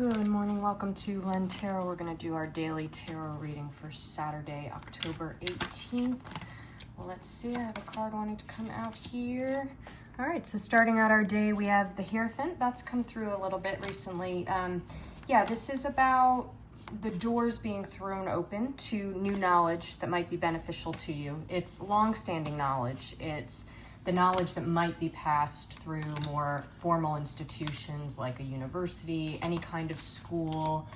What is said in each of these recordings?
Good morning, welcome to Len Tarot. We're going to do our daily tarot reading for Saturday, October 18th. Well, let's see, I have a card wanting to come out here. All right, so starting out our day, we have the Hierophant. That's come through a little bit recently. Yeah, this is about the doors being thrown open to new knowledge that might be beneficial to you. It's long-standing knowledge. It's the knowledge that might be passed through more formal institutions like a university, any kind of school,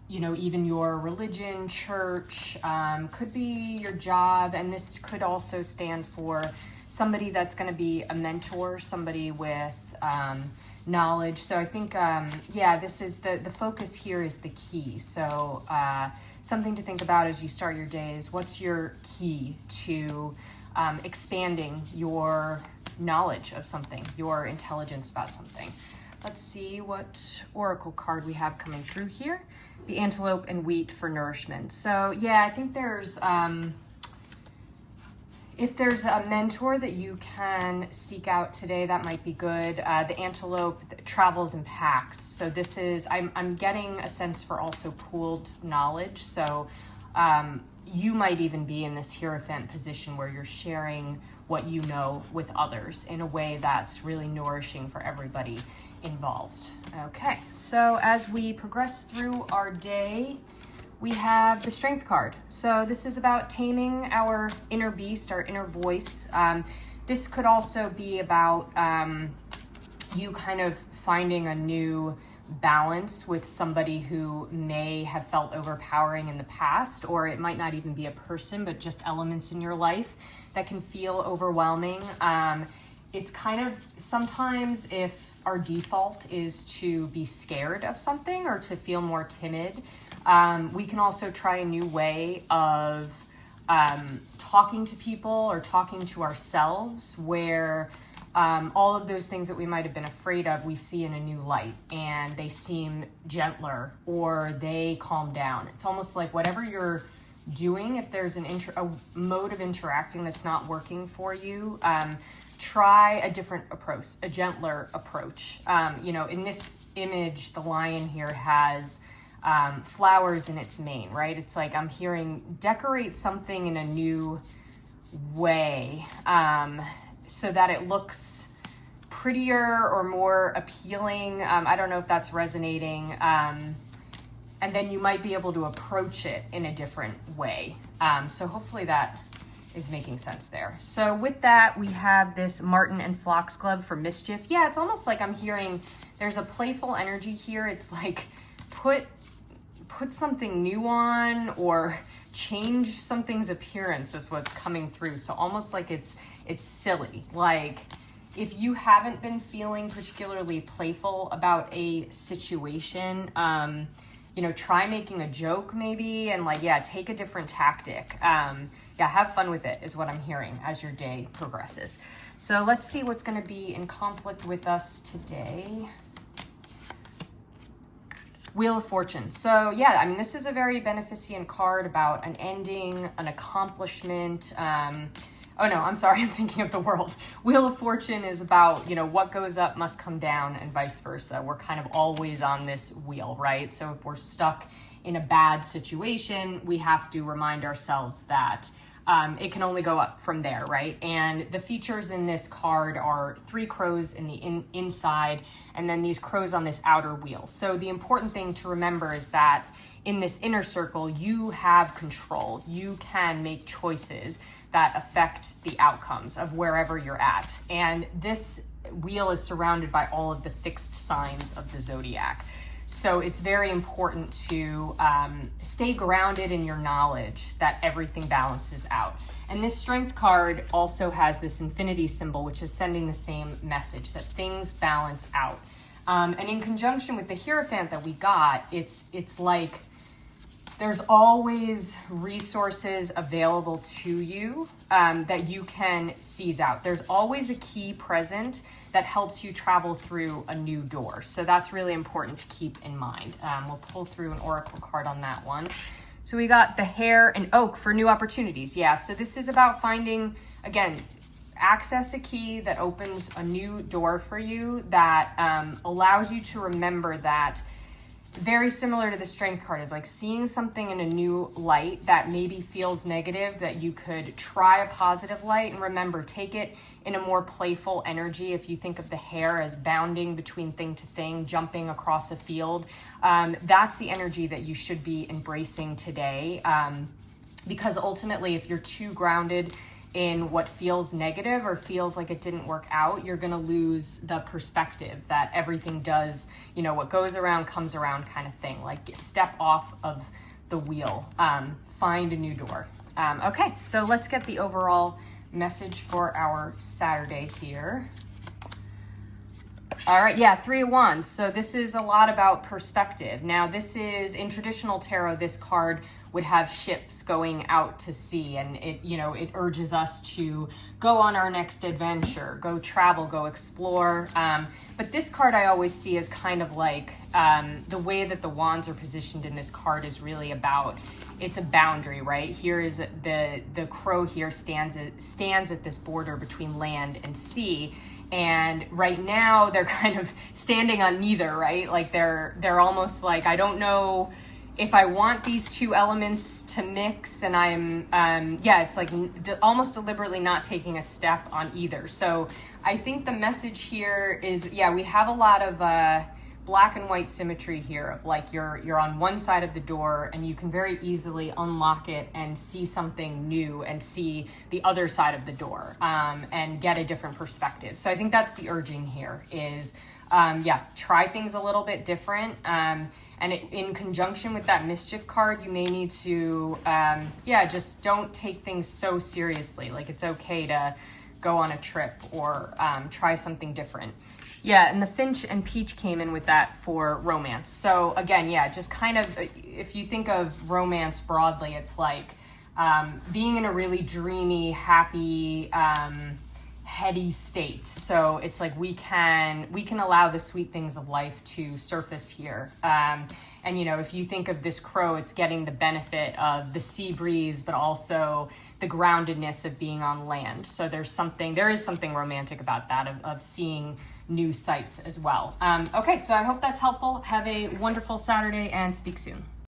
even your religion, church, could be your job, and this could also stand for somebody that's going to be a mentor, somebody with knowledge. So I think, this is the focus here is the key. So something to think about as you start your day is what's your key to expanding your knowledge of something, your intelligence about something. Let's see what oracle card we have coming through here. The antelope and wheat for nourishment. So yeah, I think there's, if there's a mentor that you can seek out today, that might be good. The antelope travels in packs. So this is, I'm getting a sense for also pooled knowledge. So you might even be in this Hierophant position where you're sharing what you know with others in a way that's really nourishing for everybody involved. Okay, so as we progress through our day, we have the Strength card. So this is about taming our inner beast, our inner voice. This could also be about you kind of finding a new balance with somebody who may have felt overpowering in the past, or it might not even be a person, but just elements in your life that can feel overwhelming. It's kind of sometimes if our default is to be scared of something or to feel more timid, we can also try a new way of talking to people or talking to ourselves where all of those things that we might have been afraid of, we see in a new light and they seem gentler or they calm down. It's almost like whatever you're doing, if there's a mode of interacting that's not working for you, try a different approach, a gentler approach. In this image, the lion here has flowers in its mane, right? It's like I'm hearing decorate something in a new way. So that it looks prettier or more appealing. I don't know if that's resonating. And then you might be able to approach it in a different way. So hopefully that is making sense there. So with that, we have this marten and foxglove for mischief. Yeah, it's almost like I'm hearing there's a playful energy here. It's like put something new on or change something's appearance is what's coming through. So almost like it's silly. Like if you haven't been feeling particularly playful about a situation, try making a joke maybe and take a different tactic. Have fun with it is what I'm hearing as your day progresses. So let's see what's going to be in conflict with us today. Wheel of Fortune. So this is a very beneficent card about an ending, an accomplishment. I'm thinking of the World. Wheel of Fortune is about, what goes up must come down and vice versa. We're kind of always on this wheel, right? So if we're stuck in a bad situation, we have to remind ourselves that it can only go up from there, right? And the features in this card are 3 crows in the inside, and then these crows on this outer wheel. So the important thing to remember is that in this inner circle, you have control. You can make choices that affect the outcomes of wherever you're at. And this wheel is surrounded by all of the fixed signs of the zodiac. So it's very important to stay grounded in your knowledge that everything balances out. And this Strength card also has this infinity symbol, which is sending the same message, that things balance out. And in conjunction with the Hierophant that we got, it's like there's always resources available to you that you can seize out. There's always a key present that helps you travel through a new door. So that's really important to keep in mind. We'll pull through an oracle card on that one. So we got the Hare and Oak for new opportunities. Yeah, so this is about finding, again, access a key that opens a new door for you that allows you to remember that, very similar to the strength card, is like seeing something in a new light that maybe feels negative, that you could try a positive light. And remember, take it in a more playful energy. If you think of the hare as bounding between thing to thing, jumping across a field, that's the energy that you should be embracing today. Because ultimately, if you're too grounded in what feels negative or feels like it didn't work out, you're going to lose the perspective that everything does, what goes around comes around kind of thing. Like, step off of the wheel, find a new door. Okay, so let's get the overall message for our Saturday here. All right, yeah, 3 of Wands. So this is a lot about perspective. Now, this is, in traditional tarot, this card would have ships going out to sea, and it urges us to go on our next adventure, go travel, go explore. But this card I always see as kind of like the way that the wands are positioned in this card is really about, it's a boundary, right? Here is the crow here stands at this border between land and sea. And right now they're kind of standing on neither, right? Like they're almost like, I don't know if I want these two elements to mix, and I'm, it's like almost deliberately not taking a step on either. So I think the message here is, we have a lot of black and white symmetry here of like you're on one side of the door and you can very easily unlock it and see something new and see the other side of the door and get a different perspective. So I think that's the urging here is, try things a little bit different. And in conjunction with that mischief card, you may need to, just don't take things so seriously. Like, it's okay to go on a trip or try something different. Yeah, and the Finch and Peach came in with that for romance. So again, just kind of, if you think of romance broadly, it's like being in a really dreamy, happy, heady state. So it's like we can allow the sweet things of life to surface here. And if you think of this crow, it's getting the benefit of the sea breeze, but also the groundedness of being on land. So there is something romantic about that, of seeing new sights as well. Okay, so I hope that's helpful. Have a wonderful Saturday and speak soon.